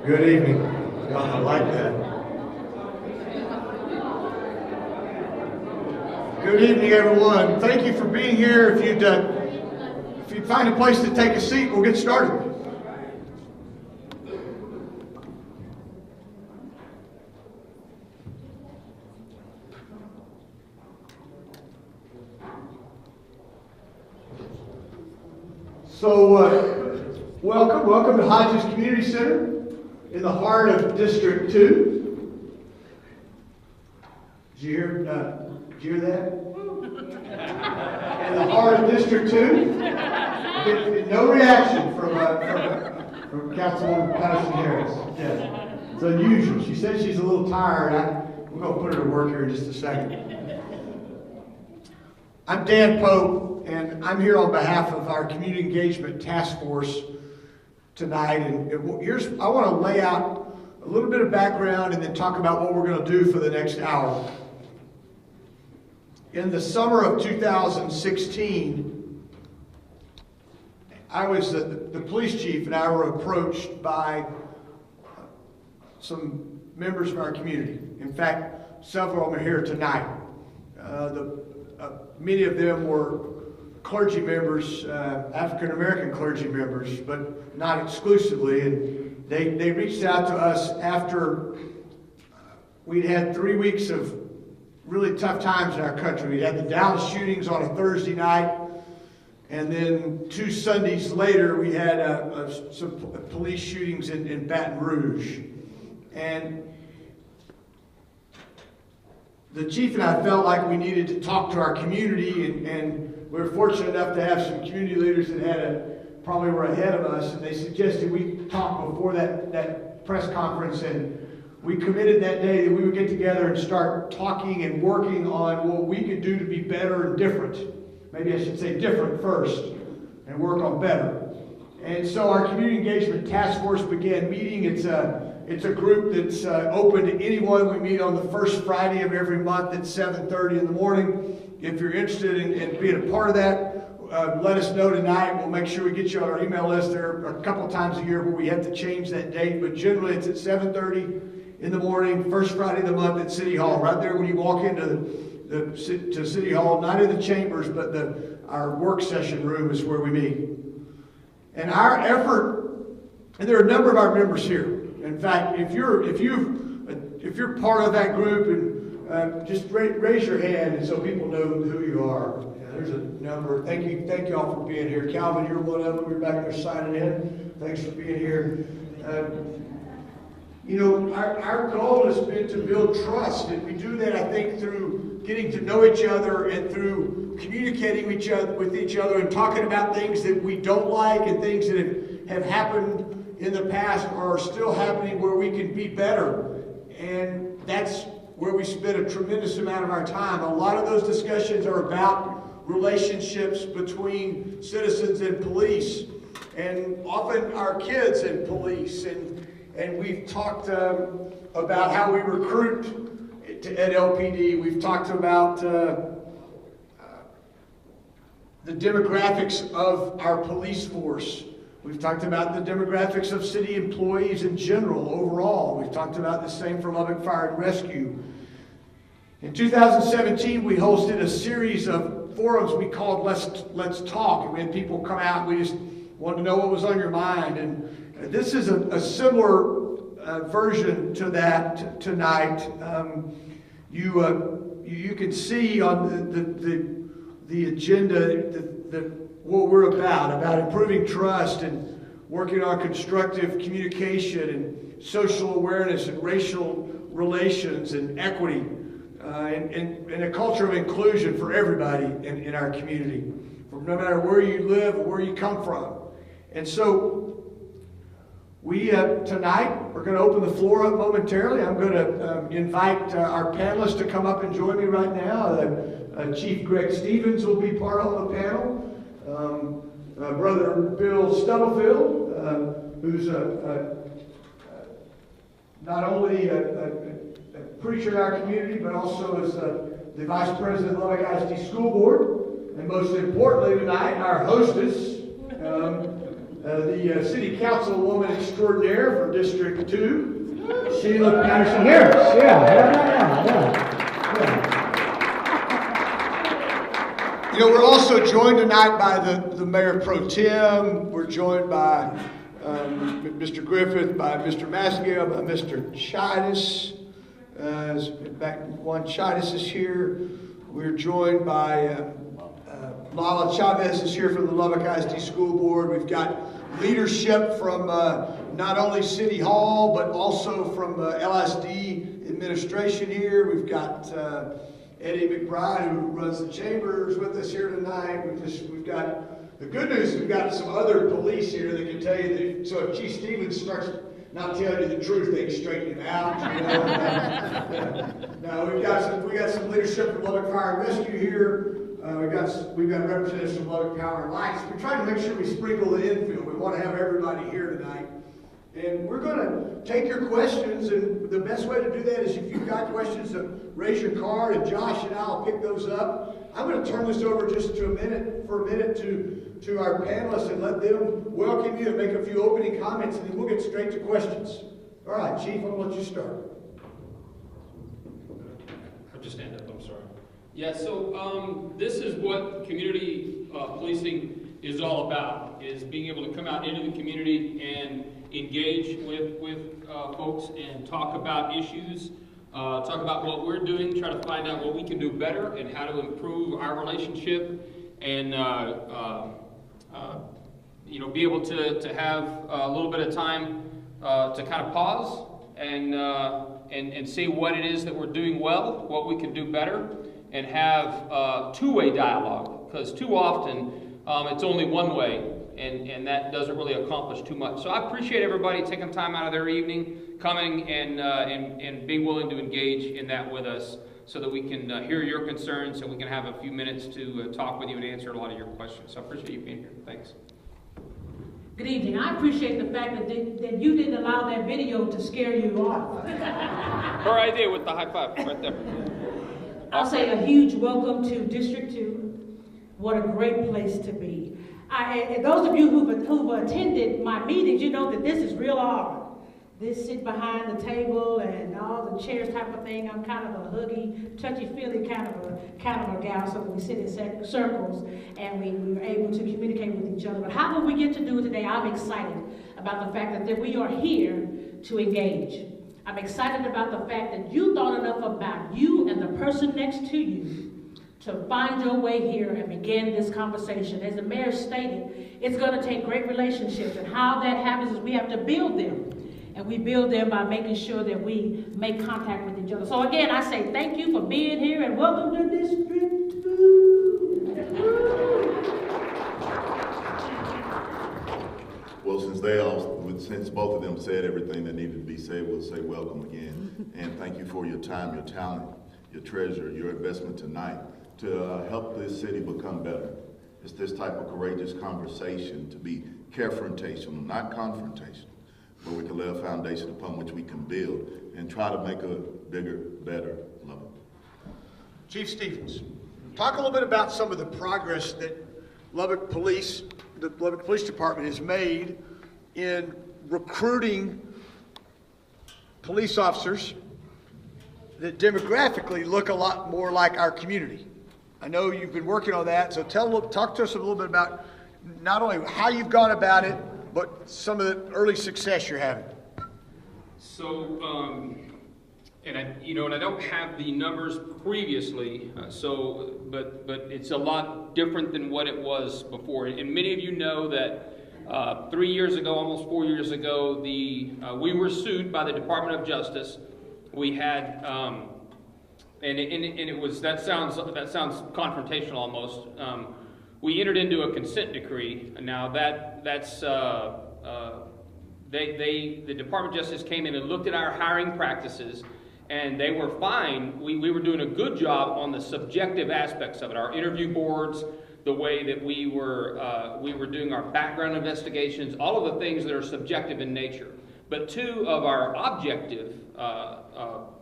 Good evening. I like that. Good evening, everyone. Thank you for being here. If you'd find a place to take a seat, we'll get started. So, welcome to Hodges Community Center in the heart of District 2. Did you hear that? In the heart of District 2. No reaction from Councilwoman Patterson Harris. Yeah. It's unusual. She said she's a little tired. We're going to put her to work here in just a second. I'm Dan Pope, and I'm here on behalf of our Community Engagement Task Force tonight. And I want to lay out a little bit of background and then talk about what we're going to do for the next hour. In the summer of 2016, I was the police chief, and I were approached by some members of our community. In fact, several of them are here tonight. Many of them were clergy members, African American clergy members, but not exclusively. And they reached out to us after we'd had 3 weeks of really tough times in our country. We had the Dallas shootings on a Thursday night, and then 2 Sundays later we had some police shootings in Baton Rouge. And the chief and I felt like we needed to talk to our community, and we were fortunate enough to have some community leaders that probably were ahead of us, and they suggested we talk before that press conference, and we committed that day that we would get together and start talking and working on what we could do to be better and different. Maybe I should say different first, and work on better. And so our Community Engagement Task Force began meeting. It's a group that's open to anyone. We meet on the first Friday of every month at 7:30 in the morning. If you're interested in being a part of that, let us know tonight. We'll make sure we get you on our email list. There are a couple times a year where we have to change that date, but generally it's at 7:30 in the morning, first Friday of the month at City Hall. Right there when you walk into to City Hall, not in the chambers, but our work session room is where we meet. And our effort, and there are a number of our members here. In fact, if you're part of that group, and just raise your hand, and so people know who you are. Yeah, there's a number. Thank you all for being here. Calvin, you're one of them. You're back there signing in. Thanks for being here. Our goal has been to build trust, and we do that, I think, through getting to know each other and through communicating with each other and talking about things that we don't like and things that have happened in the past or are still happening where we can be better. And that's where we spend a tremendous amount of our time. A lot of those discussions are about relationships between citizens and police, and often our kids and police. And we've talked about how we recruit at LPD. We've talked about the demographics of our police force. We've talked about the demographics of city employees in general, overall. We've talked about the same for Lubbock Fire and Rescue. In 2017, we hosted a series of forums we called Let's Talk. And we had people come out, we just wanted to know what was on your mind. And this is a similar version to that tonight. You can see on the agenda what we're about improving trust and working on constructive communication and social awareness and racial relations and equity and a culture of inclusion for everybody in our community, from no matter where you live or where you come from. And so we tonight we're going to open the floor up momentarily. I'm going to invite our panelists to come up and join me right now. Chief Greg Stevens will be part of the panel. Brother Bill Stubblefield, who's not only a preacher in our community, but also is the Vice President of the Lubbock ISD School Board. And most importantly tonight, our hostess, the the City Councilwoman extraordinaire for District 2, Sheila Patterson-Harris. Yeah. You know, we're also joined tonight by the Mayor Pro Tem. We're joined by Mr. Griffith, by Mr. Masgill, by Mr. Chidas. Juan Chidas is here. We're joined by Lala Chavez is here from the Lubbock ISD School Board. We've got leadership from not only City Hall, but also from LSD administration here. We've got Eddie McBride, who runs the chambers, with us here tonight. We've got the good news. We've got some other police here that can tell you that. So if Chief Stevens starts not telling you the truth, they can straighten him out. You know? No, we've got some leadership from Lubbock Fire and Rescue here. We've got representatives from Lubbock Power and Lights. We're trying to make sure we sprinkle the infield. We want to have everybody here tonight. And we're going to take your questions, and the best way to do that is if you've got questions, raise your card, and Josh and I will pick those up. I'm going to turn this over just for a minute to our panelists and let them welcome you and make a few opening comments, and then we'll get straight to questions. All right, Chief, I'm going to let you start. I'll just stand up, I'm sorry. Yeah, so this is what community policing is all about, is being able to come out into the community and engage with folks and talk about issues, talk about what we're doing, try to find out what we can do better and how to improve our relationship, and you know, be able to have a little bit of time to kind of pause and see what it is that we're doing well, what we can do better, and have two-way dialogue, because too often it's only one way. And that doesn't really accomplish too much. So I appreciate everybody taking time out of their evening, coming and being willing to engage in that with us, so that we can hear your concerns and we can have a few minutes to talk with you and answer a lot of your questions. So I appreciate you being here. Thanks. Good evening. I appreciate the fact that you didn't allow that video to scare you off. Her idea with the high five right there. I'll say a huge welcome to District 2. What a great place to be. And those of you who've attended my meetings, you know that this is real hard. This sit behind the table and all the chairs type of thing. I'm kind of a huggy, touchy-feely kind of a gal, so we sit in circles and we were able to communicate with each other. But how will we get to do it today? I'm excited about the fact that we are here to engage. I'm excited about the fact that you thought enough about you and the person next to you to find your way here and begin this conversation. As the mayor stated, it's going to take great relationships, and how that happens is we have to build them. And we build them by making sure that we make contact with each other. So again, I say thank you for being here and welcome to District 2. Well, since both of them said everything that needed to be said, we'll say welcome again. And thank you for your time, your talent, your treasure, your investment tonight to help this city become better. It's this type of courageous conversation to be carefrontational, not confrontational, where we can lay a foundation upon which we can build and try to make a bigger, better Lubbock. Chief Stevens, talk a little bit about some of the progress that the Lubbock Police Department has made in recruiting police officers that demographically look a lot more like our community. I know you've been working on that, so talk to us a little bit about not only how you've gone about it, but some of the early success you're having. So, and I don't have the numbers previously, but it's a lot different than what it was before. And many of you know that 3 years ago, almost 4 years ago, we were sued by the Department of Justice. We had, and it was that sounds confrontational almost. We entered into a consent decree. Now the Department of Justice came in and looked at our hiring practices, and they were fine. We were doing a good job on the subjective aspects of it, our interview boards, the way that we were doing our background investigations, all of the things that are subjective in nature. But two of our objective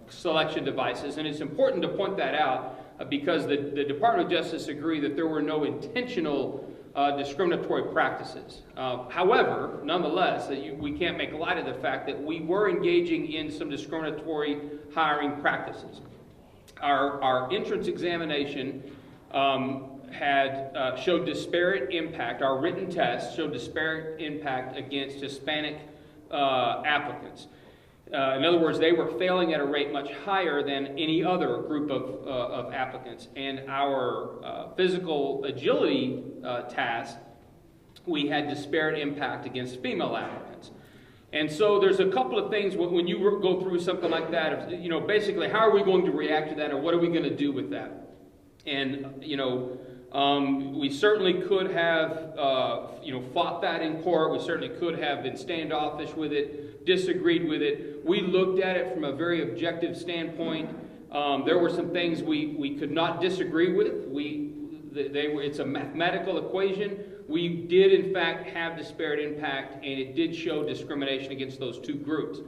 selection devices, and it's important to point that out because the Department of Justice agreed that there were no intentional discriminatory practices. However, nonetheless, we can't make light of the fact that we were engaging in some discriminatory hiring practices. Our entrance examination showed disparate impact. Our written test showed disparate impact against Hispanic applicants. In other words, they were failing at a rate much higher than any other group of applicants. And our physical agility task, we had disparate impact against female applicants. And so there's a couple of things when you go through something like that, basically how are we going to react to that, or what are we going to do with that? And, we certainly could have, fought that in court. We certainly could have been standoffish with it, disagreed with it. We looked at it from a very objective standpoint. There were some things we could not disagree with. It's a mathematical equation. We did, in fact, have disparate impact, and it did show discrimination against those two groups.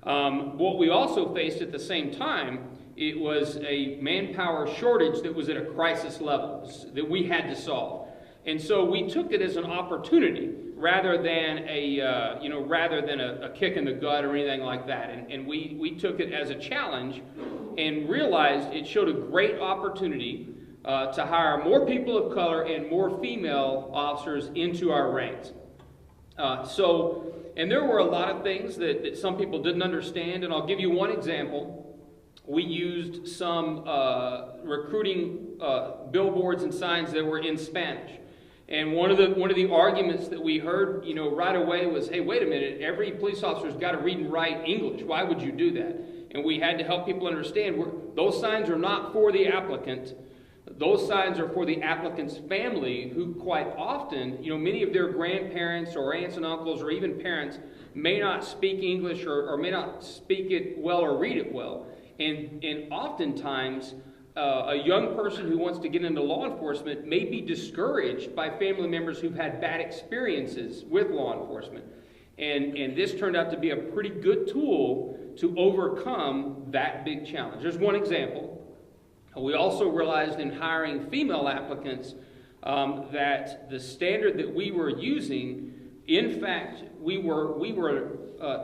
What we also faced at the same time, it was a manpower shortage that was at a crisis level that we had to solve. And so we took it as an opportunity rather than a kick in the gut or anything like that. And we took it as a challenge and realized it showed a great opportunity to hire more people of color and more female officers into our ranks. And there were a lot of things that some people didn't understand, and I'll give you one example. We used some recruiting billboards and signs that were in Spanish. And one of the arguments that we heard, right away was, hey, wait a minute, every police officer's got to read and write English. Why would you do that? And we had to help people understand those signs are not for the applicant. Those signs are for the applicant's family, who quite often, many of their grandparents or aunts and uncles or even parents may not speak English or may not speak it well or read it well. And oftentimes, a young person who wants to get into law enforcement may be discouraged by family members who've had bad experiences with law enforcement. And this turned out to be a pretty good tool to overcome that big challenge. There's one example. We also realized in hiring female applicants that the standard that we were using, in fact, we were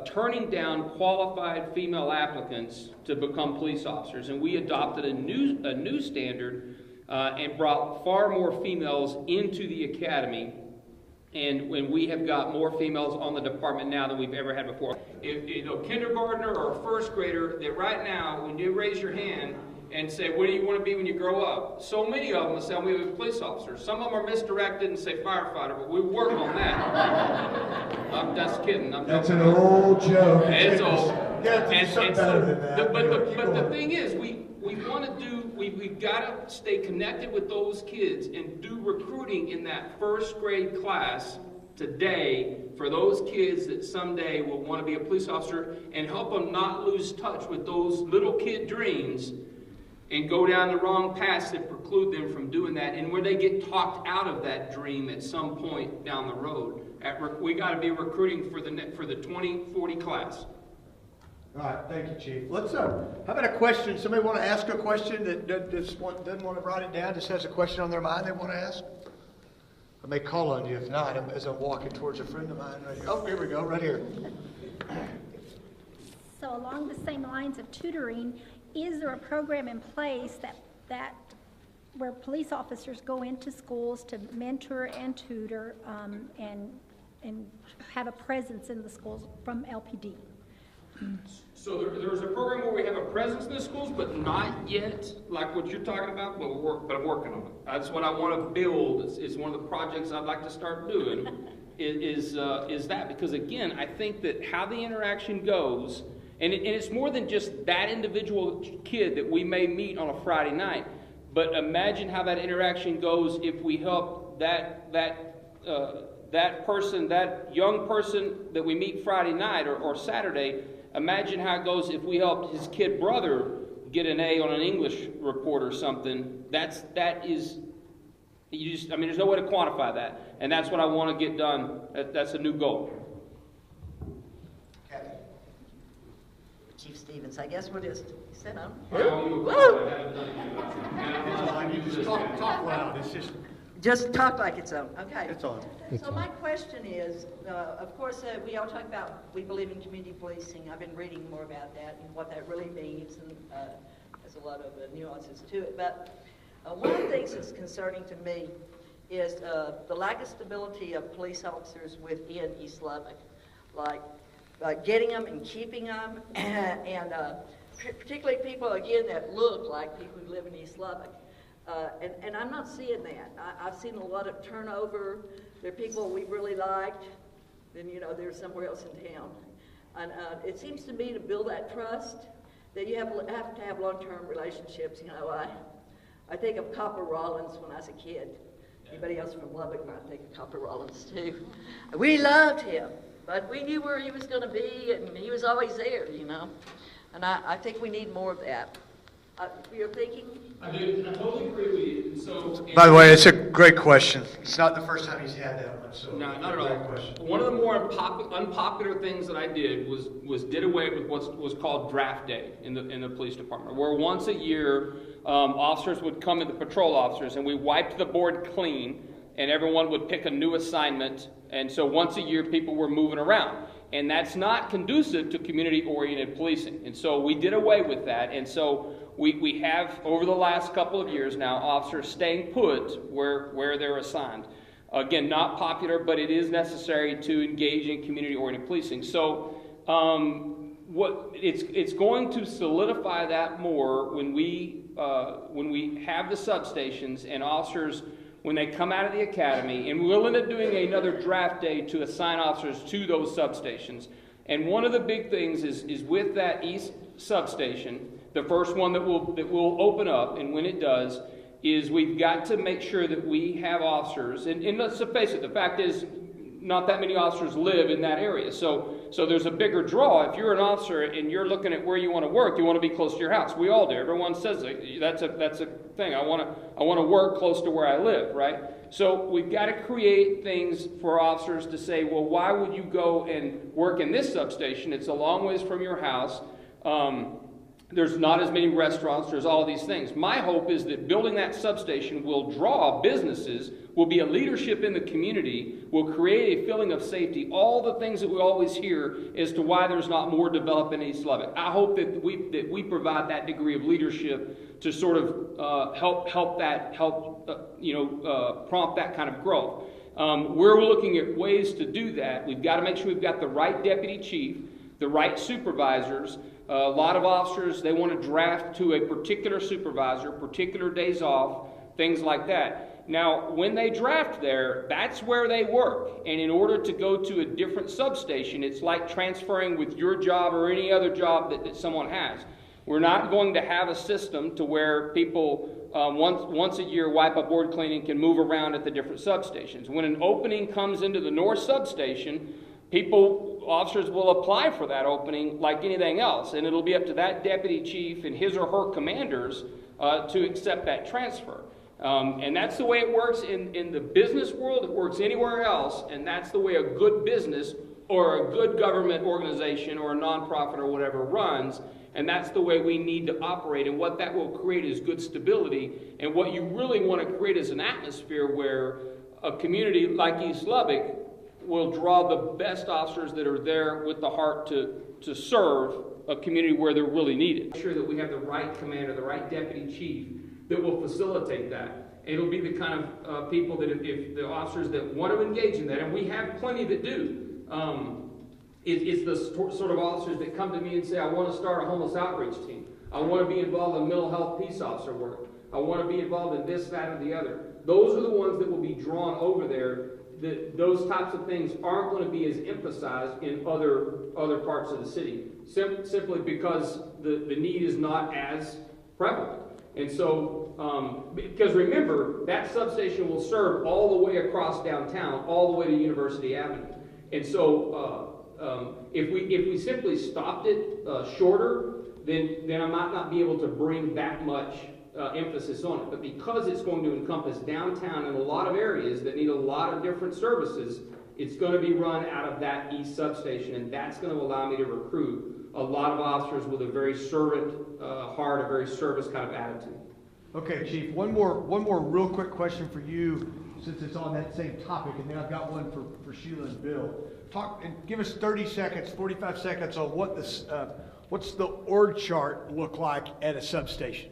turning down qualified female applicants to become police officers, and we adopted a new standard and brought far more females into the academy. And when we have got more females on the department now than we've ever had before. If a kindergartner or a first grader, that right now, when you raise your hand and say, what do you want to be when you grow up? So many of them will say, I'm going to be a police officer. Some of them are misdirected and say firefighter, but we work on that. I'm just kidding. That's an old joke. It's old. Yeah, something better than that. But the thing is, we've got to stay connected with those kids and do recruiting in that first grade class today for those kids that someday will want to be a police officer, and help them not lose touch with those little kid dreams and go down the wrong paths that preclude them from doing that, and where they get talked out of that dream at some point down the road. We got to be recruiting for the 2040 class. All right, thank you, Chief. Let's, how about a question? Somebody want to ask a question that doesn't want to write it down, just has a question on their mind they want to ask? I may call on you if not, as I'm walking towards a friend of mine right here. Oh, here we go, right here. So along the same lines of tutoring, is there a program in place that where police officers go into schools to mentor and tutor and have a presence in the schools from LPD? So there's a program where we have a presence in the schools, but not yet like what you're talking about, but I'm working on it. That's what I want to build. It's one of the projects I'd like to start doing is that, because again, I think that how the interaction goes, and it's more than just that individual kid that we may meet on a Friday night, but imagine how that interaction goes if we help that person, that young person that we meet Friday night or Saturday. Imagine how it goes if we helped his kid brother get an A on an English report or something. There's no way to quantify that, and that's what I want to get done. That's a new goal. Kathy. Chief Stevens, I guess we'll just sit down. You just talk loud. It's just Just talk like it's on, okay. It's on. So my question is, of course, we all talk about, we believe in community policing. I've been reading more about that and what that really means, and there's a lot of nuances to it. But one of the things that's concerning to me is the lack of stability of police officers within East Lubbock, like getting them and keeping them, and particularly people, again, that look like people who live in East Lubbock. And I'm not seeing that. I've seen a lot of turnover. There are people we really liked, then, you know, they're somewhere else in town. And it seems to me to build that trust, that you have to have long-term relationships. You know, I think of Copper Rollins when I was a kid. Anybody else from Lubbock might think of Copper Rollins too. We loved him, but we knew where he was going to be, and he was always there, you know. And I think we need more of that. You're thinking? I do. I totally agree with you. So, By the way, it's a great question. It's not the first time he's had that one, so. no, not at great all. question. One of the more unpopular things that I did was did away with what was called draft day in the police department, where once a year officers would come in, the patrol officers, and we wiped the board clean, and everyone would pick a new assignment. And so once a year, people were moving around. And that's not conducive to community-oriented policing. And so we did away with that. And so we have, over the last couple of years now, officers staying put where they're assigned. Again, not popular, but it is necessary to engage in community-oriented policing. So it's going to solidify that more when we have the substations and officers, when they come out of the academy, and we'll end up doing another draft day to assign officers to those substations. And one of the big things is with that east substation, the first one that will open up, and when it does, is we've got to make sure that we have officers, and let's face it, the fact is not that many officers live in that area. So there's a bigger draw. If you're an officer and you're looking at where you want to work, you want to be close to your house. We all do. Everyone says that's a thing. I want to work close to where I live, right? So we've got to create things for officers to say, well, why would you go and work in this substation? It's a long ways from your house. There's not as many restaurants. There's all of these things. My hope is that building that substation will draw businesses, will be a leadership in the community, will create a feeling of safety, all the things that we always hear as to why there's not more developed in East Lubbock. I hope that we provide that degree of leadership to sort of prompt that kind of growth. We're looking at ways to do that. We've got to make sure we've got the right deputy chief, the right supervisors. A lot of officers, they want to draft to a particular supervisor, particular days off, things like that. Now, when they draft there, that's where they work. And in order to go to a different substation, it's like transferring with your job or any other job that someone has. We're not going to have a system to where people once a year wipe up board cleaning, can move around at the different substations. When an opening comes into the north substation, officers will apply for that opening like anything else, and it'll be up to that deputy chief and his or her commanders to accept that transfer. And that's the way it works in the business world. It works anywhere else, and that's the way a good business or a good government organization or a nonprofit or whatever runs, and that's the way we need to operate. And what that will create is good stability, and what you really want to create is an atmosphere where a community like East Lubbock will draw the best officers that are there with the heart to serve a community where they're really needed. Make sure that we have the right commander, the right deputy chief that will facilitate that. It'll be the kind of people that if the officers that want to engage in that, and we have plenty that do, it's the sort of officers that come to me and say, I want to start a homeless outreach team. I want to be involved in mental health peace officer work. I want to be involved in this, that, or the other. Those are the ones that will be drawn over there. Those types of things aren't going to be as emphasized in other parts of the city, simply because the need is not as prevalent. And so, because remember, that substation will serve all the way across downtown, all the way to University Avenue. And so, if we simply stopped it shorter, then I might not be able to bring that much emphasis on it. But because it's going to encompass downtown and a lot of areas that need a lot of different services, it's going to be run out of that east substation, and that's going to allow me to recruit a lot of officers with a very servant heart, a very service kind of attitude. Okay, Chief, one more real quick question for you. since it's on that same topic, and then I've got one for Sheila and Bill. Talk and give us 30 seconds, 45 seconds on what this, what's the org chart look like at a substation?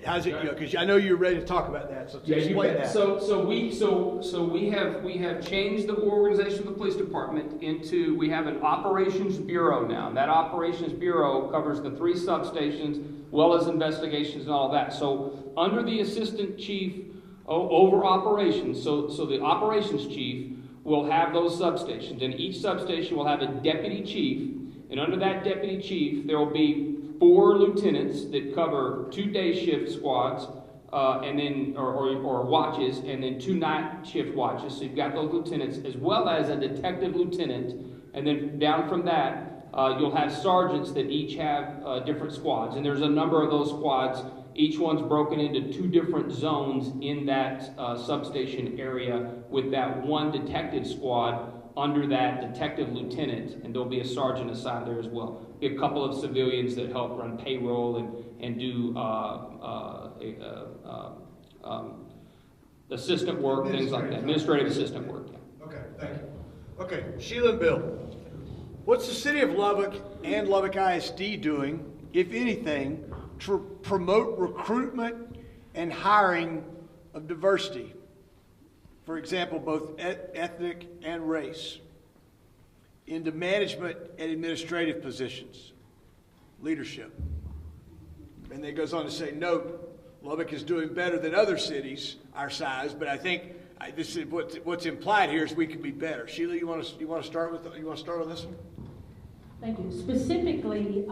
How's it go? Because I know you're ready to talk about that, so explain that. So we have changed the organization of the police department into, we have an operations bureau now. That operations bureau covers the 3 substations, well as investigations and all that. So under the assistant chief over operations, so the operations chief will have those substations, and each substation will have a deputy chief, and under that deputy chief there will be 4 lieutenants that cover 2 day shift squads, and then or watches, and then 2 night shift watches. So you've got those lieutenants, as well as a detective lieutenant, and then down from that, you'll have sergeants that each have different squads, and there's a number of those squads. Each one's broken into 2 different zones in that substation area, with that 1 detective squad under that detective lieutenant, and there'll be a sergeant assigned there as well. Be a couple of civilians that help run payroll and do assistant work, things like that, administrative assistant work. Okay, thank you. Okay, Sheila and Bill, what's the City of Lubbock and Lubbock ISD doing, if anything, to promote recruitment and hiring of diversity? For example, both ethnic and race, into management and administrative positions, leadership. And then it goes on to say, note, Lubbock is doing better than other cities our size, but I think this is what's implied here is we could be better. Sheila, you want to start with this one? Thank you. Specifically,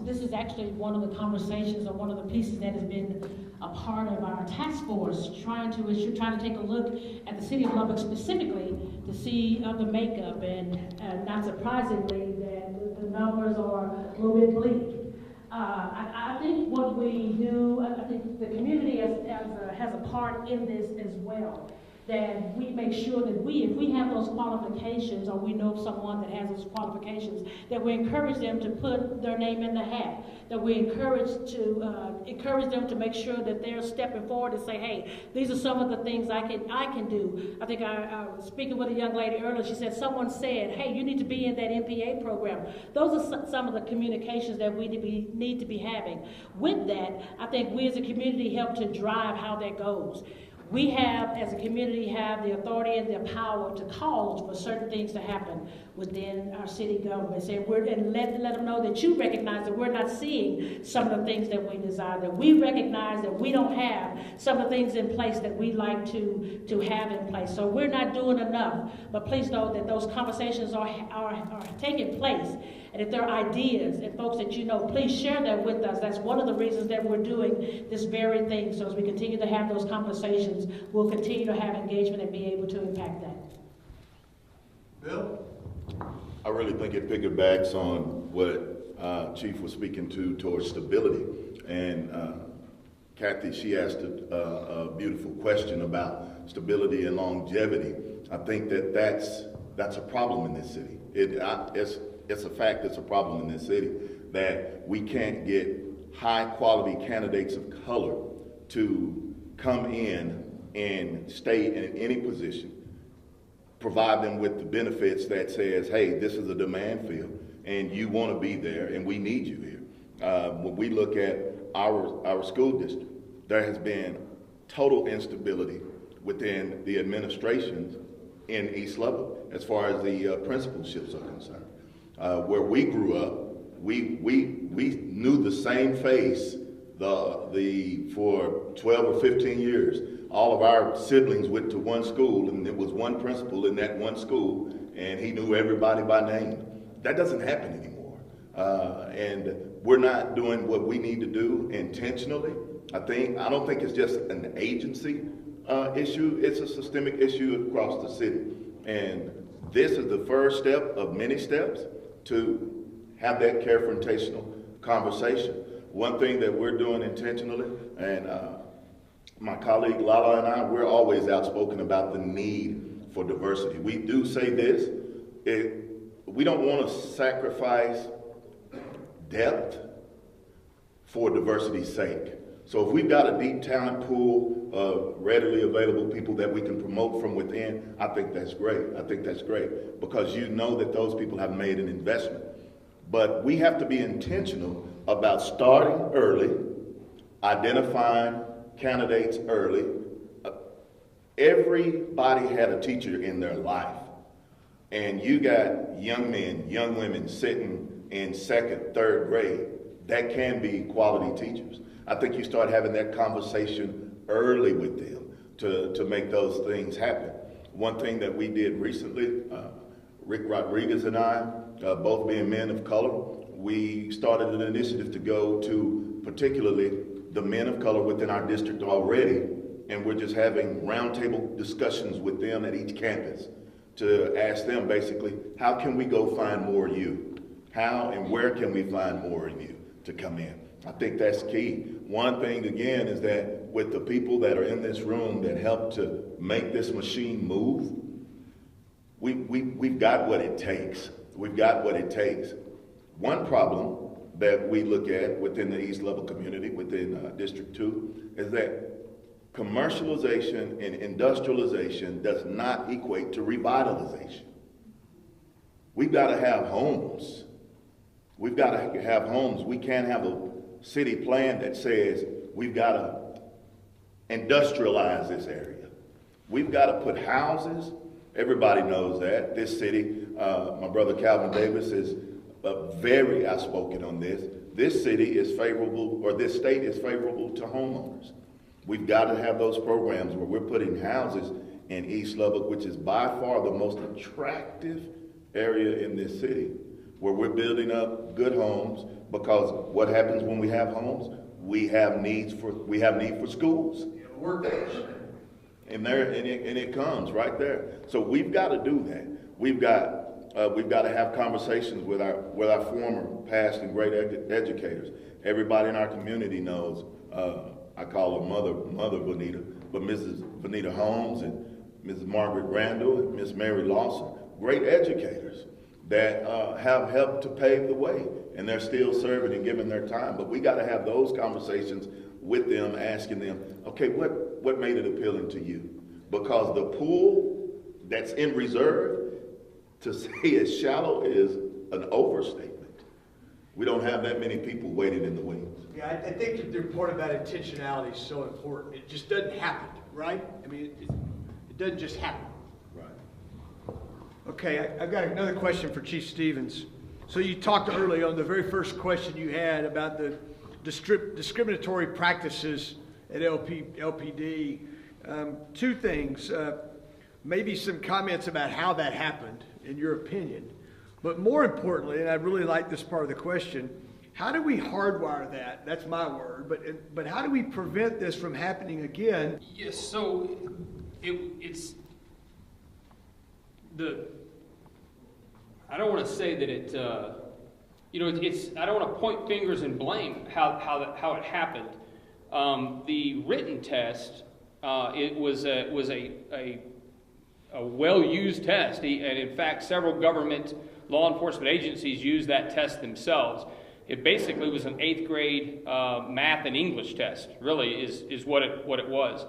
this is actually one of the conversations or one of the pieces that has been a part of our task force, trying to take a look at the City of Lubbock specifically to see the makeup, and not surprisingly that the numbers are a little bit bleak. I think what we do, I think the community has a part in this as well. That we make sure that if we have those qualifications, or we know of someone that has those qualifications, that we encourage them to put their name in the hat. That we encourage them to make sure that they're stepping forward and say, hey, these are some of the things I can do. I think I was speaking with a young lady earlier. She said, someone said, hey, you need to be in that MPA program. Those are some of the communications that we need to be having. With that, I think we as a community help to drive how that goes. We have, as a community, have the authority and the power to call for certain things to happen within our city government. And let them know that you recognize that we're not seeing some of the things that we desire, that we recognize that we don't have some of the things in place that we'd like to have in place. So we're not doing enough, but please know that those conversations are taking place. And if there are ideas and folks that you know, please share that with us. That's one of the reasons that we're doing this very thing. So as we continue to have those conversations, we'll continue to have engagement and be able to impact that. Bill? I really think it piggybacks on what Chief was speaking to towards stability. And Kathy, she asked a beautiful question about stability and longevity. I think that's a problem in this city. It's a fact, it's a problem in this city that we can't get high quality candidates of color to come in and stay in any position, provide them with the benefits that says, hey, this is a demand field and you want to be there and we need you here. When we look at our school district, there has been total instability within the administrations in East Lubbock as far as the principalships are concerned. Where we grew up, we knew the same face for 12 or 15 years. All of our siblings went to one school, and there was one principal in that one school, and he knew everybody by name. That doesn't happen anymore. And we're not doing what we need to do intentionally. I don't think it's just an agency issue. It's a systemic issue across the city. And this is the first step of many steps to have that confrontational conversation. One thing that we're doing intentionally, and my colleague Lala and I, we're always outspoken about the need for diversity. We do say this, we don't want to sacrifice depth for diversity's sake. So if we've got a deep talent pool of readily available people that we can promote from within, I think that's great. I think that's great because you know that those people have made an investment. But we have to be intentional about starting early, identifying candidates early. Everybody had a teacher in their life. And you got young men, young women sitting in second, third grade that can be quality teachers. I think you start having that conversation early with them to make those things happen. One thing that we did recently, Rick Rodriguez and I, both being men of color, we started an initiative to go to particularly the men of color within our district already, and we're just having roundtable discussions with them at each campus to ask them basically, how can we go find more of you? How and where can we find more of you to come in? I think that's key. One thing again is that with the people that are in this room that help to make this machine move, we've got what it takes. We've got what it takes. One problem that we look at within the East Lubbock community, within District 2, is that commercialization and industrialization does not equate to revitalization. We've got to have homes. We've got to have homes. We can't have a city plan that says we've got to industrialize this area. We've got to put houses. Everybody knows that. This city, my brother Calvin Davis is very outspoken on this. This city is favorable, or this state is favorable to homeowners. We've got to have those programs where we're putting houses in East Lubbock, which is by far the most attractive area in this city, where we're building up good homes, because what happens when we have homes? We have need for schools. Workforce. And it comes right there. So we've got to do that. We've got to have conversations with our former past and great educators. Everybody in our community knows. I call her Mother Bonita, but Mrs. Bonita Holmes and Mrs. Margaret Randall and Miss Mary Lawson, great educators that have helped to pave the way, and they're still serving and giving their time. But we got to have those conversations with them, asking them, okay, what made it appealing to you? Because the pool that's in reserve, to say it's shallow is an overstatement. We don't have that many people waiting in the wings. Yeah, I think that the report about intentionality is so important. It just doesn't happen, right? I mean, it doesn't just happen. Right. Okay, I've got another question for Chief Stevens. So you talked early on the very first question you had about the discriminatory practices at LPD. Two things, maybe some comments about how that happened, in your opinion. But more importantly, and I really like this part of the question, how do we hardwire that? That's my word. But how do we prevent this from happening again? Yes, so it's the, I don't want to say that it, I don't want to point fingers and blame how it happened. The written test, it was a well-used test, and in fact, several government law enforcement agencies use that test themselves. It basically was an 8th grade math and English test, really, is what it was.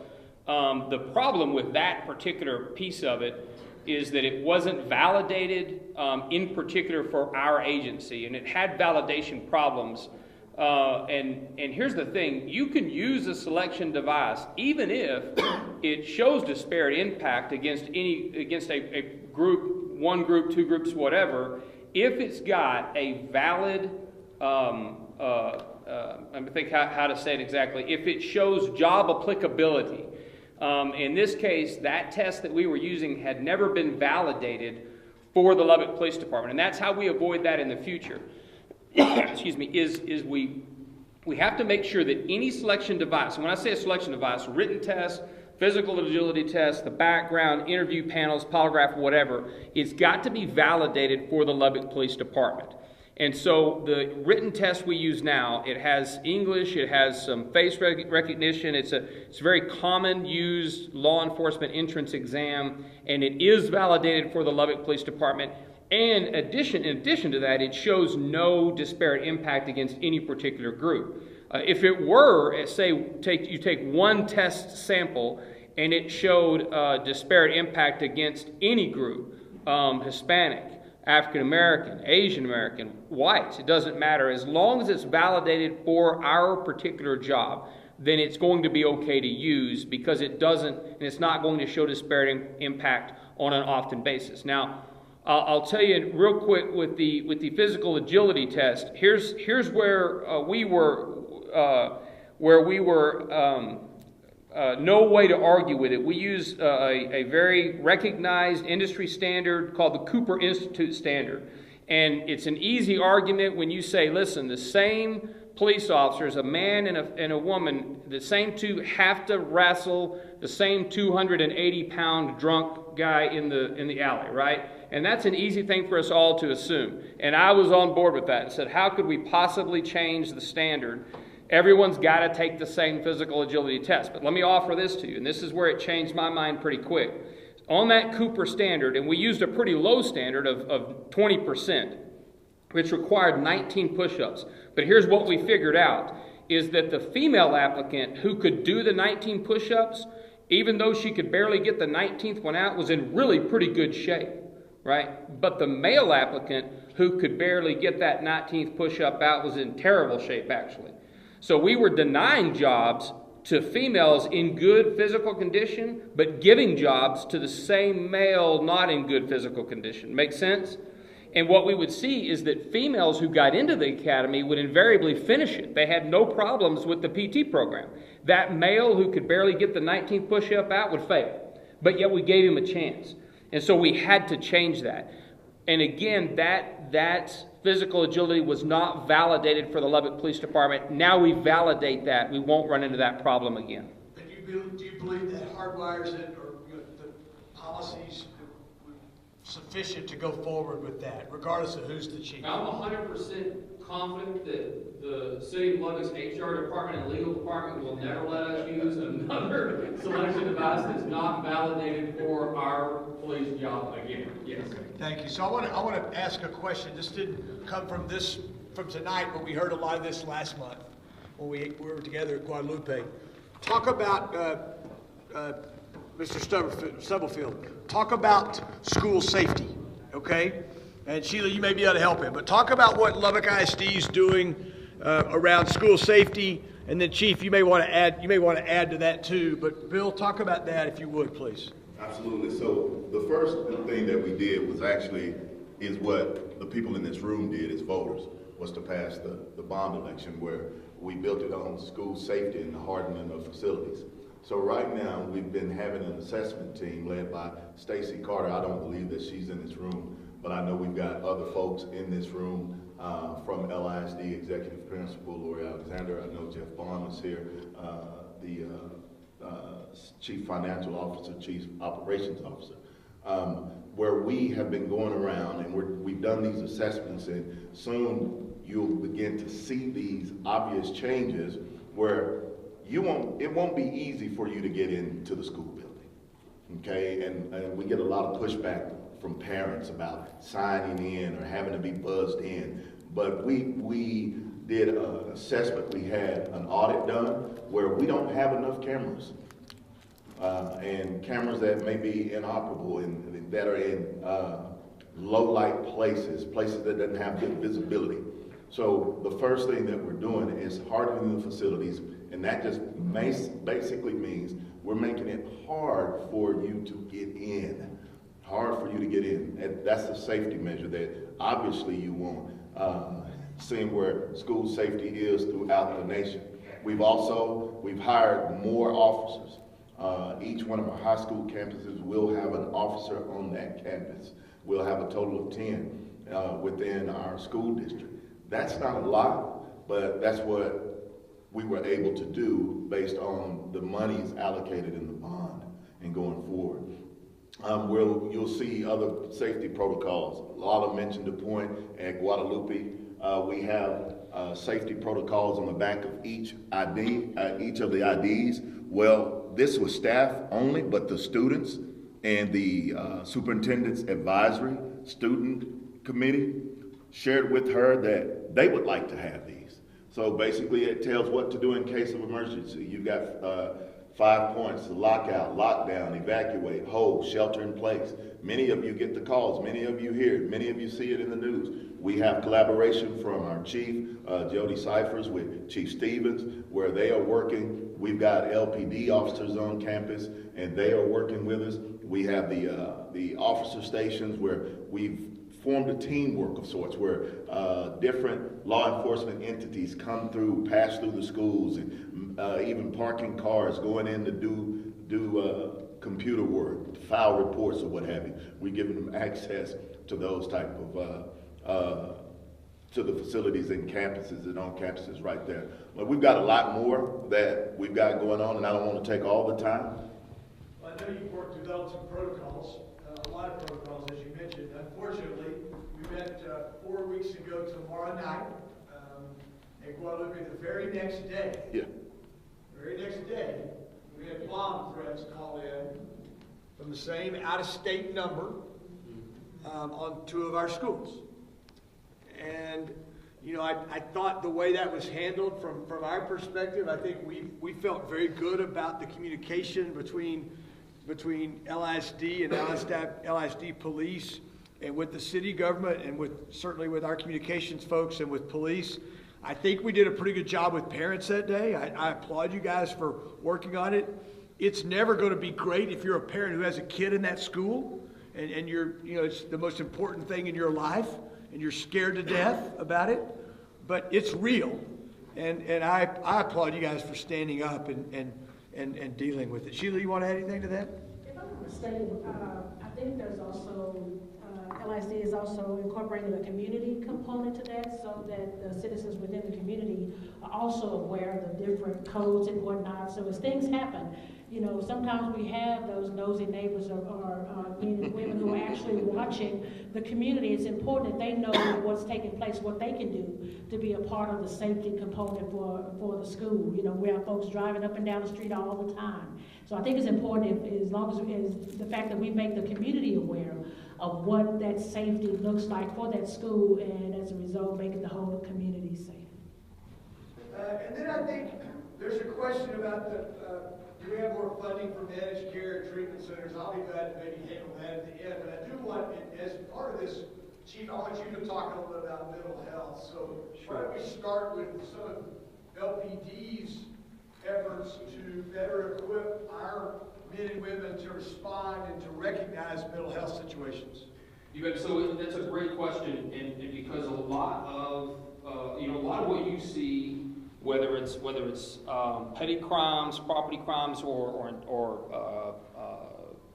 The problem with that particular piece of it is that it wasn't validated in particular for our agency, and it had validation problems. And here's the thing, you can use a selection device even if it shows disparate impact against a group, one group, two groups, whatever, if it's got a valid, let me think how to say it exactly, if it shows job applicability. In this case, that test that we were using had never been validated for the Lubbock Police Department, and that's how we avoid that in the future. Excuse me, is we have to make sure that any selection device, and when I say a selection device, written test, physical agility test, the background, interview panels, polygraph, whatever, it's got to be validated for the Lubbock Police Department. And so the written test we use now, it has English, it has some face recognition, it's a very common used law enforcement entrance exam, and it is validated for the Lubbock Police Department. And in addition to that, it shows no disparate impact against any particular group. If it were, say, you take one test sample and it showed disparate impact against any group, Hispanic, African American, Asian American, whites, it doesn't matter. As long as it's validated for our particular job, then it's going to be okay to use, because it doesn't, and it's not going to show disparate impact on an often basis. Now, I'll tell you real quick with the physical agility test. Here's where we were no way to argue with it. We use a very recognized industry standard called the Cooper Institute standard, and it's an easy argument when you say, listen, the same police officers, a man and a woman, the same two have to wrestle the same 280-pound drunk guy in the alley, right? And that's an easy thing for us all to assume. And I was on board with that and said, how could we possibly change the standard? Everyone's got to take the same physical agility test. But let me offer this to you, and this is where it changed my mind pretty quick. On that Cooper standard, and we used a pretty low standard of 20%, which required 19 push-ups. But here's what we figured out, is that the female applicant who could do the 19 push-ups, even though she could barely get the 19th one out, was in really pretty good shape, right? But the male applicant who could barely get that 19th push-up out was in terrible shape, actually. So we were denying jobs to females in good physical condition, but giving jobs to the same male not in good physical condition. Make sense? And what we would see is that females who got into the academy would invariably finish it. They had no problems with the PT program. That male who could barely get the 19th push-up out would fail. But yet we gave him a chance. And so we had to change that. And again, that physical agility was not validated for the Lubbock Police Department. Now we validate that. We won't run into that problem again. And do you believe that hardwires it, or the policies sufficient to go forward with that, regardless of who's the chief? I'm 100% confident that the City of Lubbock's HR department and legal department will never let us use another selection device that's not validated for our police job again. Yes. Thank you. So I want to ask a question. This didn't come from tonight, but we heard a lot of this last month when we were together at Guadalupe. Talk about Mr. Stubblefield. Talk about school safety, okay? And Sheila, you may be able to help him, but talk about what Lubbock ISD is doing around school safety. And then, Chief, you may want to add to that too. But Bill, talk about that if you would, please. Absolutely. So the first thing that we did is what the people in this room did as voters, was to pass the bond election, where we built it on school safety and the hardening of facilities. So right now, we've been having an assessment team led by Stacy Carter. I don't believe that she's in this room, but I know we've got other folks in this room from LISD Executive Principal Lori Alexander. I know Jeff Bond is here, the Chief Financial Officer, Chief Operations Officer, where we have been going around and we've done these assessments, and soon you'll begin to see these obvious changes where it won't be easy for you to get into the school building, okay? And we get a lot of pushback from parents about signing in or having to be buzzed in. But we did an assessment. We had an audit done where we don't have enough cameras, and cameras that may be inoperable and that are in low light places that doesn't have good visibility. So the first thing that we're doing is hardening the facilities, and that just basically means we're making it hard for you to get in. Hard for you to get in. And that's a safety measure that obviously you want, seeing where school safety is throughout the nation. We've hired more officers. Each one of our high school campuses will have an officer on that campus. We'll have a total of 10 within our school district. That's not a lot, but that's what we were able to do based on the monies allocated in the bond and going forward. You'll see other safety protocols. A lot of mentioned the point at Guadalupe. We have safety protocols on the back of each of the IDs. Well, this was staff only, but the students and the superintendent's advisory student committee shared with her that they would like to have these. So basically, it tells what to do in case of emergency. You've got 5 points: lockout, lockdown, evacuate, hold, shelter in place. Many of you get the calls. Many of you hear it. Many of you see it in the news. We have collaboration from our chief, Jody Cyphers, with Chief Stevens, where they are working. We've got LPD officers on campus, and they are working with us. We have the officer stations where we've formed a teamwork of sorts, where different law enforcement entities come through, pass through the schools, and even parking cars, going in to do computer work, file reports or what have you. We're giving them access to those type of to the facilities and campuses and on campuses right there. But we've got a lot more that we've got going on, and I don't want to take all the time. Well, I know you've worked to develop some protocols, a lot of protocols, as you mentioned. Unfortunately, we met 4 weeks ago tomorrow night at Guadalupe. The very next day, we had bomb threats called in from the same out-of-state number on 2 of our schools. And, you know, I thought the way that was handled from our perspective, I think we felt very good about the communication between LISD and LISD police and with the city government and certainly with our communications folks and with police. I think we did a pretty good job with parents that day. I applaud you guys for working on it. It's never going to be great if you're a parent who has a kid in that school and it's the most important thing in your life and you're scared to death about it, but it's real. And I applaud you guys for standing up and dealing with it. Sheila, you want to add anything to that? If I'm not mistaken, I think there's also, LISD is also incorporating a community component to that so that the citizens within the community are also aware of the different codes and whatnot. So as things happen, you know, sometimes we have those nosy neighbors or men and women who are actually watching the community. It's important that they know what's taking place, what they can do to be a part of the safety component for the school. You know, we have folks driving up and down the street all the time. So I think it's important, as long as the fact that we make the community aware of what that safety looks like for that school, and as a result, making the whole community safe. And then I think there's a question about do we have more funding for managed care and treatment centers? I'll be glad to maybe handle that at the end, but I do want, as part of this, Chief, I want you to talk a little bit about mental health. So why don't we start with some of LPD's efforts to better equip our men and women to respond and to recognize mental health situations? So that's a great question, and because a lot of what you see, whether it's petty crimes, property crimes, or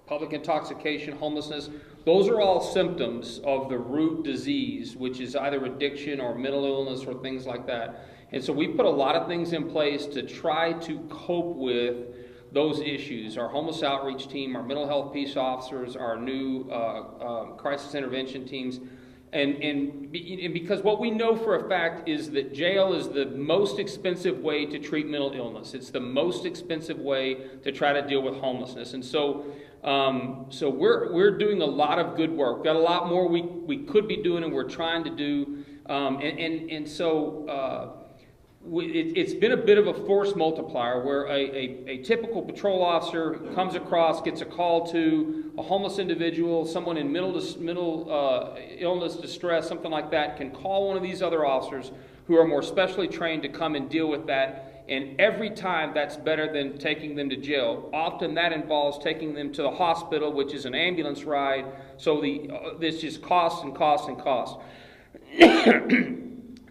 public intoxication, homelessness, those are all symptoms of the root disease, which is either addiction or mental illness or things like that. And so we put a lot of things in place to try to cope with those issues. Our homeless outreach team, our mental health peace officers, our new crisis intervention teams, and because what we know for a fact is that jail is the most expensive way to treat mental illness. It's the most expensive way to try to deal with homelessness. And so we're doing a lot of good work. We've got a lot more we could be doing, and we're trying to do. It's been a bit of a force multiplier where a typical patrol officer comes across, gets a call to a homeless individual, someone in mental illness, distress, something like that, can call one of these other officers who are more specially trained to come and deal with that. And every time that's better than taking them to jail. Often that involves taking them to the hospital, which is an ambulance ride. So this just costs and costs and costs.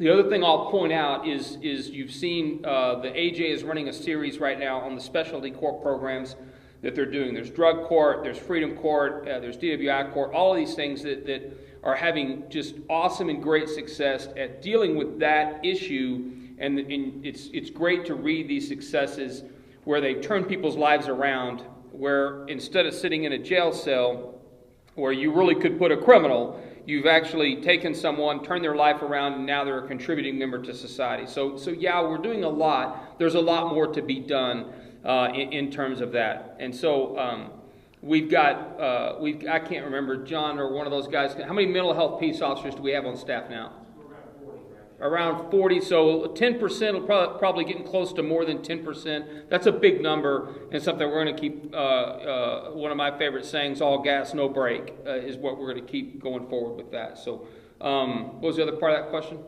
The other thing I'll point out is you've seen the AJ is running a series right now on the specialty court programs that they're doing. There's drug court, there's freedom court, there's DWI court, all of these things that are having just awesome and great success at dealing with that issue. And it's great to read these successes where they turn people's lives around, where instead of sitting in a jail cell where you really could put a criminal, you've actually taken someone, turned their life around, and now they're a contributing member to society. So yeah, we're doing a lot. There's a lot more to be done in terms of that. And so we've got, I can't remember, John or one of those guys, how many mental health peace officers do we have on staff now? We're around 40 right around 40, so 10% will probably getting close to more than 10%. That's a big number, and something we're going to keep, one of my favorite sayings, all gas, no brake, is what we're going to keep going forward with that. So what was the other part of that question?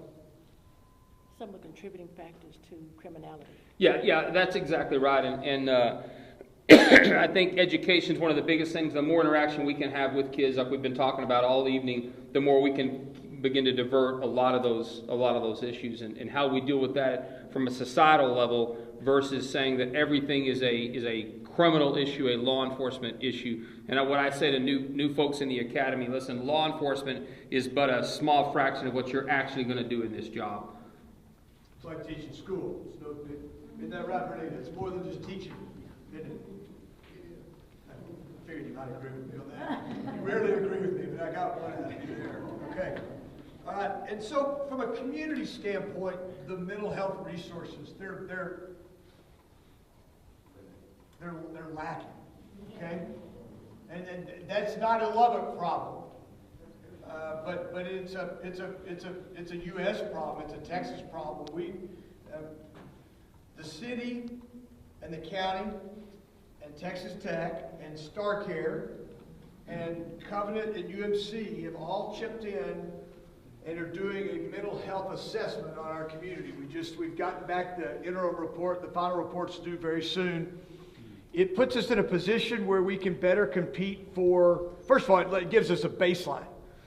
Some of the contributing factors to criminality. Yeah, that's exactly right, and I think education is one of the biggest things. The more interaction we can have with kids, like we've been talking about all evening, the more we can begin to divert a lot of those issues, and how we deal with that from a societal level versus saying that everything is a criminal issue, a law enforcement issue. And what I say to new folks in the academy, listen, law enforcement is but a small fraction of what you're actually going to do in this job. It's like teaching school. Isn't that right, Renee? It's more than just teaching, isn't it? I figured you might agree with me on that. You rarely agree with me, but I got one out of you there. Okay. All right. And so, from a community standpoint, the mental health resources, they're lacking. Okay. And that's not a Lubbock problem. But it's a U.S. problem. It's a Texas problem. The city and the county and Texas Tech and StarCare and Covenant and UMC have all chipped in and are doing a mental health assessment on our community. We've gotten back the interim report. The final report's due very soon. It puts us in a position where we can better compete for. First of all, it gives us a baseline.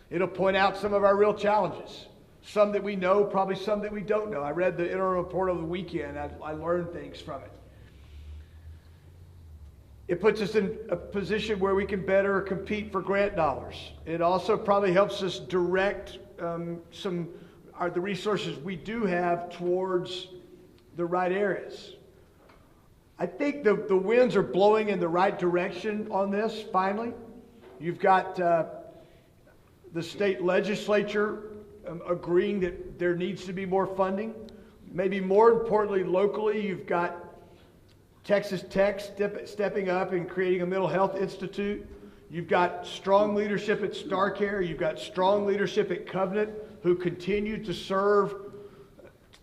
It'll point out some of our real challenges, some that we know, probably some that we don't know. I read the interim report over the weekend. I learned things from it. It puts us in a position where we can better compete for grant dollars. It also probably helps us direct the resources we do have towards the right areas. I think the winds are blowing in the right direction on this, finally. You've got the state legislature agreeing that there needs to be more funding. Maybe more importantly, locally, you've got Texas Tech stepping up and creating a mental health institute. You've got strong leadership at StarCare. You've got strong leadership at Covenant who continue to serve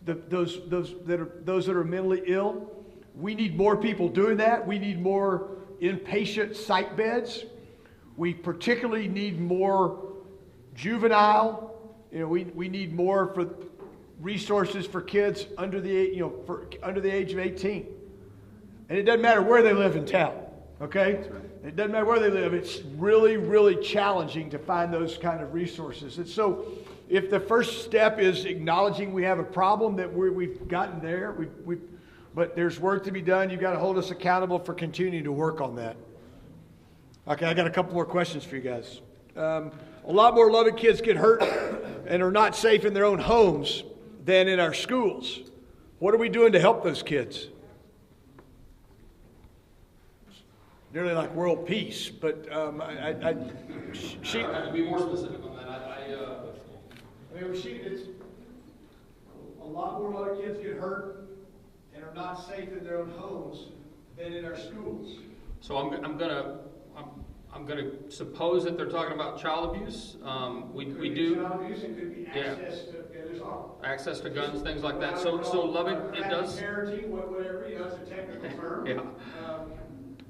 those that are mentally ill. We need more people doing that. We need more inpatient psych beds. We particularly need more juvenile. We need more for resources for kids under the age of 18. And it doesn't matter where they live in town, okay? It doesn't matter where they live. It's really, really challenging to find those kind of resources. And so if the first step is acknowledging we have a problem, that we've gotten there, but there's work to be done. You've got to hold us accountable for continuing to work on that. Okay, I got a couple more questions for you guys. A lot more Lubbock kids get hurt and are not safe in their own homes than in our schools. What are we doing to help those kids? Nearly like world peace, but she. To be more specific on that, it's a lot more Lubbock kids get hurt and are not safe in their own homes than in our schools. So I'm gonna suppose that they're talking about child abuse. We do. Child abuse. It could be access to access to guns, things like that. So Lubbock, it does. Parenting, whatever, it's a technical term. Yeah.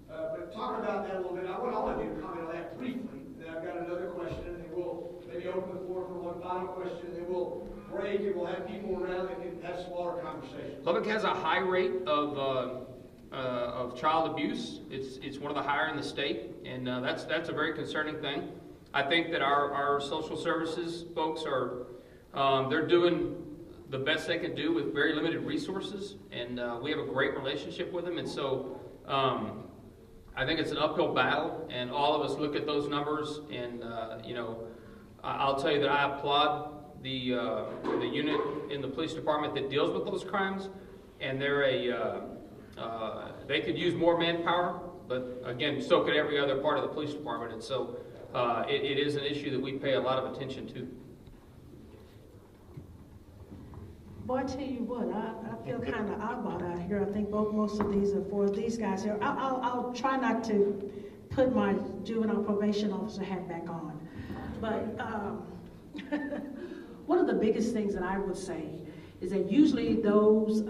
But talk about that a little bit. I want all of you to comment on that briefly. Then I've got another question, and then we'll maybe open the floor for one final question, and then we'll break, and we'll have people around that can have smaller conversations. Lubbock has a high rate of child abuse. It's one of the higher in the state, and that's a very concerning thing. I think that our social services folks are they're doing the best they can do with very limited resources, and we have a great relationship with them, and so. I think it's an uphill battle, and all of us look at those numbers, and I'll tell you that I applaud the unit in the police department that deals with those crimes, and they're they could use more manpower, but again, so could every other part of the police department, and so it is an issue that we pay a lot of attention to. Boy, I tell you what, I feel kind of oddball out here. I think most of these are for these guys here. I'll try not to put my juvenile probation officer hat back on. But one of the biggest things that I would say is that usually those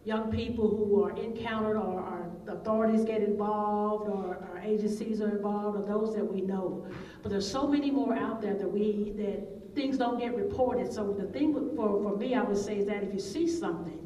young people who are encountered or authorities get involved or our agencies are involved or those that we know. But there's so many more out there that things don't get reported. So the thing for me, I would say, is that if you see something,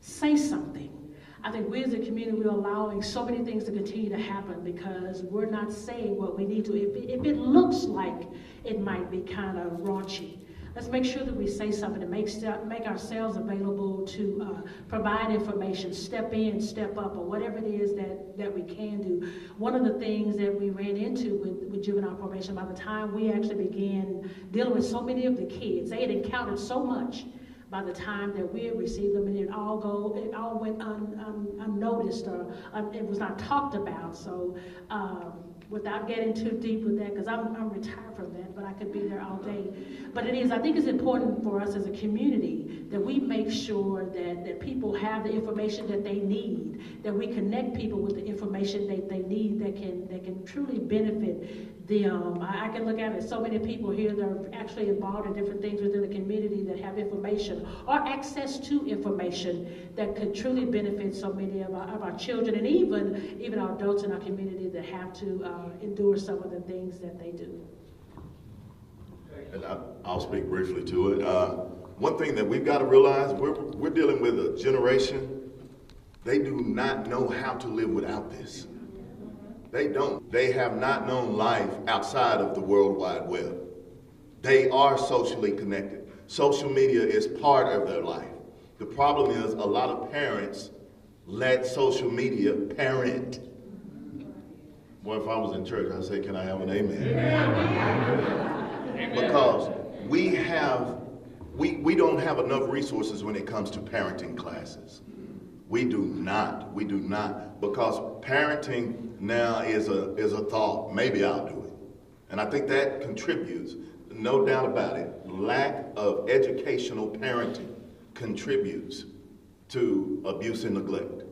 say something. I think we as a community, we're allowing so many things to continue to happen because we're not saying what we need to. If it looks like it might be kind of raunchy, let's make sure that we say something and make ourselves available to provide information, step in, step up, or whatever it is that we can do. One of the things that we ran into with juvenile probation, by the time we actually began dealing with so many of the kids, they had encountered so much by the time that we had received them, and it all went unnoticed or it was not talked about. So without getting too deep with that, because I'm retired from that, but I could be there all day. But I think it's important for us as a community that we make sure that people have the information that they need, that we connect people with the information they need that can truly benefit them. I can look at it, so many people here that are actually involved in different things within the community that have information or access to information that could truly benefit so many of our children and even our adults in our community that have to endure some of the things that they do. And I'll speak briefly to it. One thing that we've got to realize, we're dealing with a generation, they do not know how to live without this. They don't. They have not known life outside of the World Wide Web. They are socially connected. Social media is part of their life. The problem is a lot of parents let social media parent. Well, if I was in church, I'd say, can I have an amen? Amen. Because we don't have enough resources when it comes to parenting classes. We do not, because parenting now is a thought. Maybe I'll do it. And I think that contributes, no doubt about it. Lack of educational parenting contributes to abuse and neglect.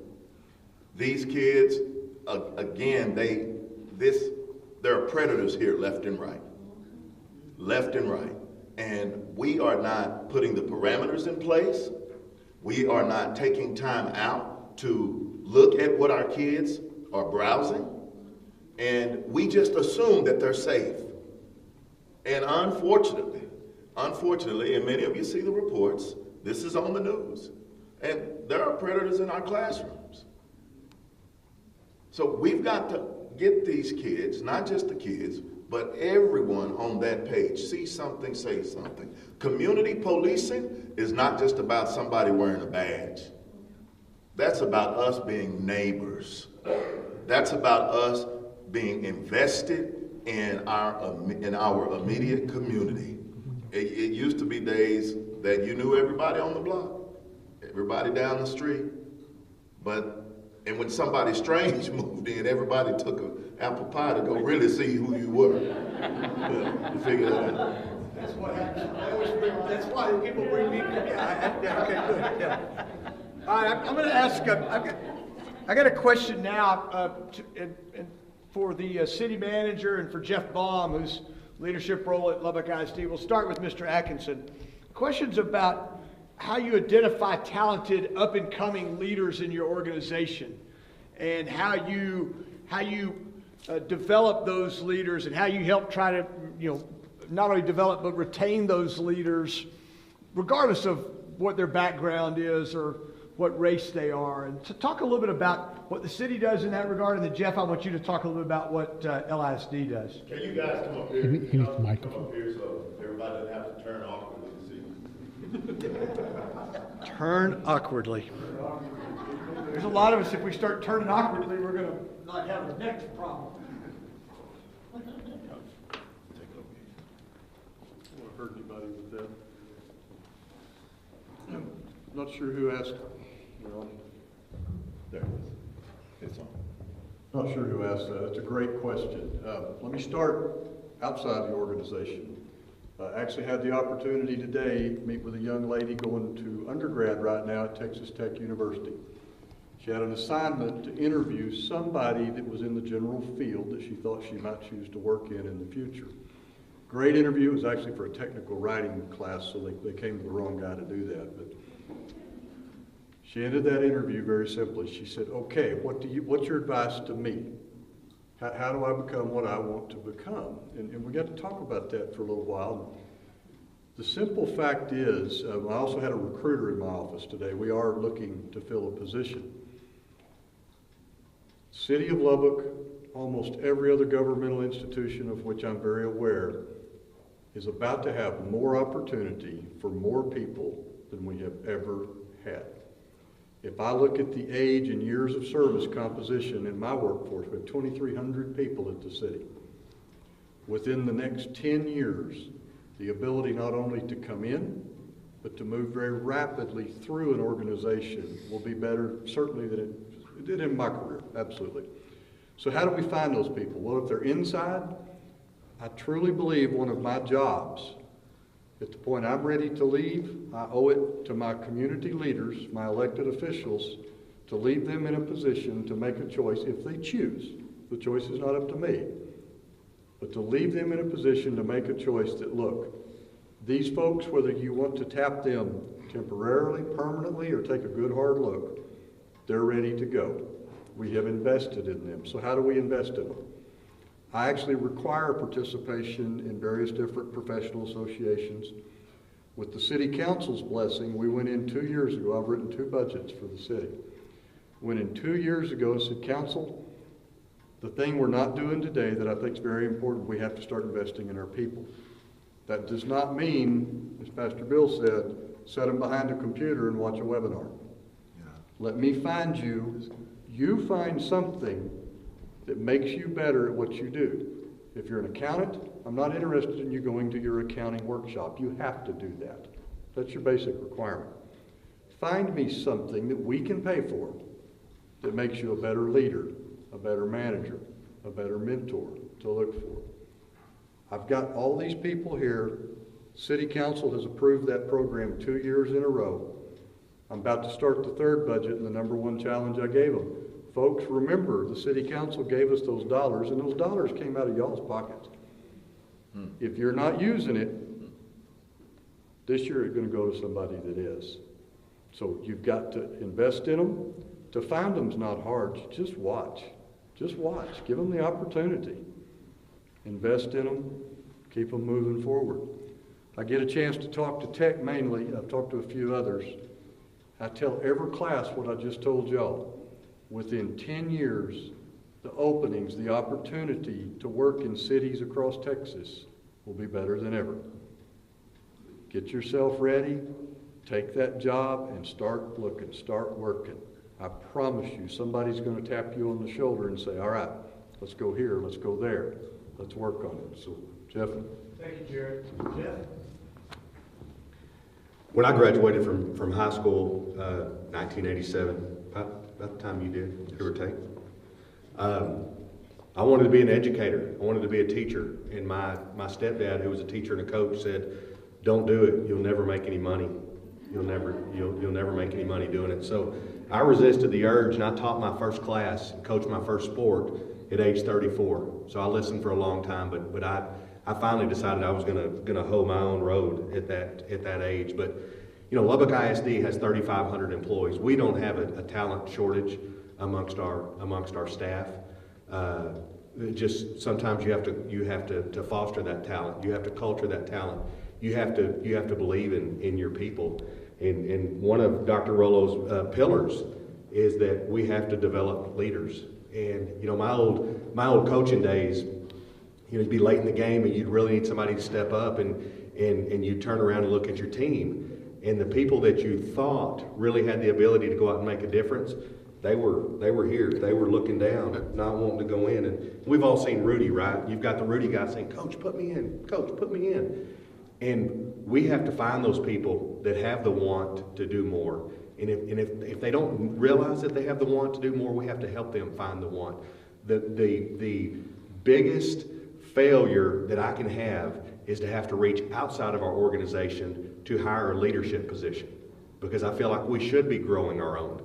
These kids, again, there are predators here left and right. Left and right. And we are not putting the parameters in place. We are not taking time out to look at what our kids are browsing, and we just assume that they're safe. And unfortunately, and many of you see the reports, this is on the news, and there are predators in our classrooms. So we've got to get these kids, not just the kids, but everyone on that page, see something, say something. Community policing is not just about somebody wearing a badge. That's about us being neighbors. That's about us being invested in our immediate community. It used to be days that you knew everybody on the block, everybody down the street, and when somebody strange moved in, everybody took an apple pie to go really see who you were. You figure that out. That's what happens. That's why people bring me. Yeah, okay, good. Yeah. All right, I'm going to ask. I got a question now for the city manager and for Jeff Baum, whose leadership role at Lubbock ISD. We'll start with Mr. Atkinson. Questions about how you identify talented up-and-coming leaders in your organization, and how you develop those leaders, and how you help try to not only develop but retain those leaders, regardless of what their background is or what race they are. And to talk a little bit about what the city does in that regard, and then Jeff, I want you to talk a little bit about what LISD does. Can you guys come up here? He needs the microphone. Come up here so everybody doesn't have to turn awkwardly to see. Turn awkwardly. There's a lot of us, if we start turning awkwardly, we're going to not have a neck problem. I don't hurt anybody with that. I'm not sure who asked. Well, There it is. It's on. not sure who asked that. It's a great question. Let me start outside the organization. I actually had the opportunity today to meet with a young lady going to undergrad right now at Texas Tech University. She had an assignment to interview somebody that was in the general field that she thought she might choose to work in the future. Great interview. It was actually for a technical writing class, so they came to the wrong guy to do that. But she ended that interview very simply. She said, okay, what's your advice to me? How do I become what I want to become? And we got to talk about that for a little while. The simple fact is, I also had a recruiter in my office today. We are looking to fill a position. City of Lubbock, almost every other governmental institution of which I'm very aware, is about to have more opportunity for more people than we have ever had. If I look at the age and years of service composition in my workforce, we have 2,300 people at the city. Within the next 10 years, the ability not only to come in, but to move very rapidly through an organization will be better, certainly, than it did in my career, absolutely. So how do we find those people? Well, if they're inside, I truly believe one of my jobs, at the point I'm ready to leave, I owe it to my community leaders, my elected officials, to leave them in a position to make a choice if they choose. The choice is not up to me. But to leave them in a position to make a choice that, look, these folks, whether you want to tap them temporarily, permanently, or take a good hard look, they're ready to go. We have invested in them. So how do we invest in them? I actually require participation in various different professional associations. With the city council's blessing, we went in 2 years ago. I've written 2 budgets for the city. Went in 2 years ago and said, Council, the thing we're not doing today that I think is very important, we have to start investing in our people. That does not mean, as Pastor Bill said, set them behind a computer and watch a webinar. Yeah. Let me find you find something that makes you better at what you do. If you're an accountant, I'm not interested in you going to your accounting workshop. You have to do that. That's your basic requirement. Find me something that we can pay for that makes you a better leader, a better manager, a better mentor to look for. I've got all these people here. City Council has approved that program 2 years in a row. I'm about to start the 3rd budget, and the #1 challenge I gave them. Folks, remember, the City Council gave us those dollars, and those dollars came out of y'all's pockets. If you're not using it, this year it's going to go to somebody that is. So you've got to invest in them. To find them's not hard. Just watch. Just watch. Give them the opportunity. Invest in them. Keep them moving forward. I get a chance to talk to tech mainly. I've talked to a few others. I tell every class what I just told y'all. Within 10 years, the openings, the opportunity to work in cities across Texas will be better than ever. Get yourself ready, take that job, and start looking, start working. I promise you, somebody's going to tap you on the shoulder and say, all right, let's go here, let's go there, let's work on it. So, Jeff. Thank you, Jared. Jeff? When I graduated from high school, 1987, about the time you did, give or take, I wanted to be an educator. I wanted to be a teacher. And my stepdad, who was a teacher and a coach, said, don't do it. You'll never make any money. You'll never make any money doing it. So I resisted the urge, and I taught my first class and coached my first sport at age 34. So I listened for a long time, but I finally decided I was gonna hoe my own road at that age. But you know, Lubbock ISD has 3,500 employees. We don't have a talent shortage amongst our staff. Just sometimes you have to foster that talent. You have to culture that talent. You have to believe in your people. And one of Dr. Rollo's pillars is that we have to develop leaders. And you know, my old coaching days, you know, you'd be late in the game and you'd really need somebody to step up, and you'd turn around and look at your team. And the people that you thought really had the ability to go out and make a difference, they were here. They were looking down, not wanting to go in. And we've all seen Rudy, right? You've got the Rudy guy saying, Coach, put me in. Coach, put me in. And we have to find those people that have the want to do more. And if they don't realize that they have the want to do more, we have to help them find the want. The biggest failure that I can have is to have to reach outside of our organization to hire a leadership position, because I feel like we should be growing our own.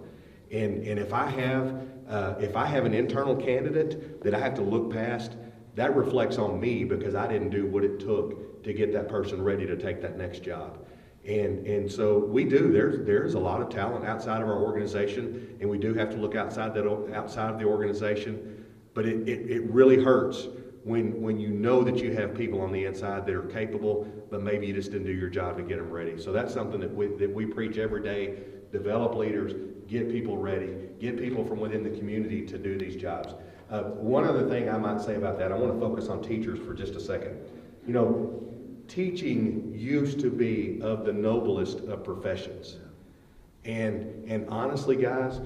And if I have an internal candidate that I have to look past that reflects on me because I didn't do what it took to get that person ready to take that next job. And so we do. There's a lot of talent outside of our organization, and we do have to look outside of the organization. But it really hurts when you know that you have people on the inside that are capable, but maybe you just didn't do your job to get them ready. So that's something that we preach every day. Develop leaders, get people ready, get people from within the community to do these jobs. One other thing I might say about that, I want to focus on teachers for just a second. You know, teaching used to be of the noblest of professions. And honestly, guys,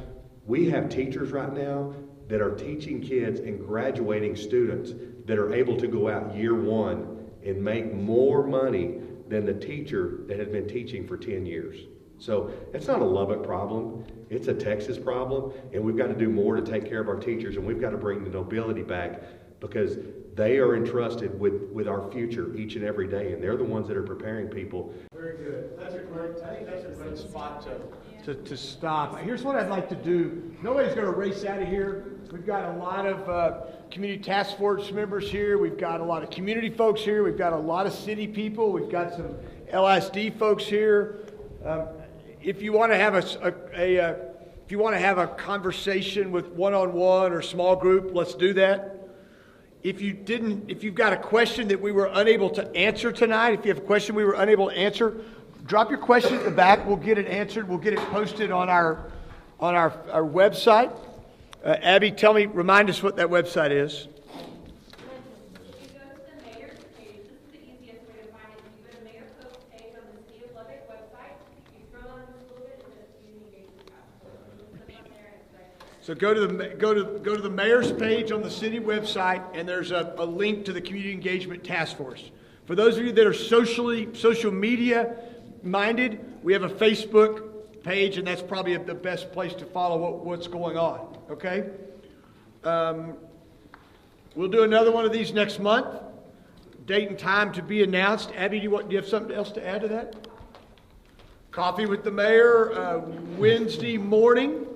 we have teachers right now that are teaching kids and graduating students that are able to go out year one and make more money than the teacher that had been teaching for 10 years. So it's not a Lubbock problem, it's a Texas problem, and we've got to do more to take care of our teachers, and we've got to bring the nobility back because they are entrusted with our future each and every day, and they're the ones that are preparing people. Very good. I think that's a great spot to stop. Here's what I'd like to do. Nobody's going to race out of here. We've got a lot of community task force members here. We've got a lot of community folks here. We've got a lot of city people. We've got some LSD folks here. If you want to have if you want to have a conversation with one-on-one or small group, let's do that. If you've got a question that we were unable to answer tonight, if you have a question we were unable to answer, drop your question at the back. We'll get it answered. We'll get it posted on our website. Abby, remind us what that website is. If you go to the mayor's page, this is the easiest way to find it. If you go to Mayor Cook's page on the City of Lubbock website, you scroll down just a little bit, and it's community engagement tab. Click on there, and it's right there. So go to the mayor's page on the city website, and there's a link to the Community Engagement Task Force. For those of you that are social media minded, we have a Facebook page, and that's probably the best place to follow what's going on. Okay? We'll do another one of these next month. Date and time to be announced. Abby, do you have something else to add to that? Coffee with the mayor Wednesday morning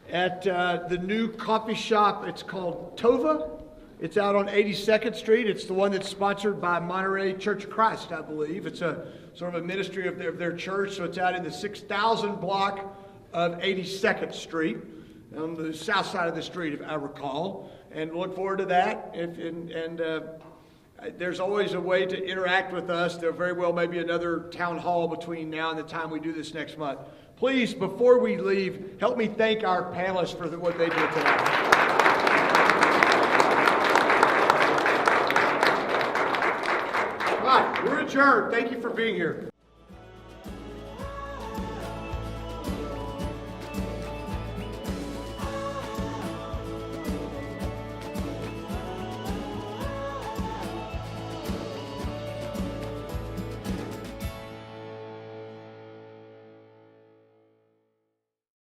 at the new coffee shop. It's called Tova. It's out on 82nd Street. It's the one that's sponsored by Monterey Church of Christ, I believe. It's a sort of a ministry of their church, so it's out in the 6,000 block of 82nd Street, on the south side of the street, if I recall. And look forward to that. There's always a way to interact with us. There very well may be another town hall between now and the time we do this next month. Please, before we leave, help me thank our panelists for what they did tonight. All right, we're adjourned. Thank you for being here.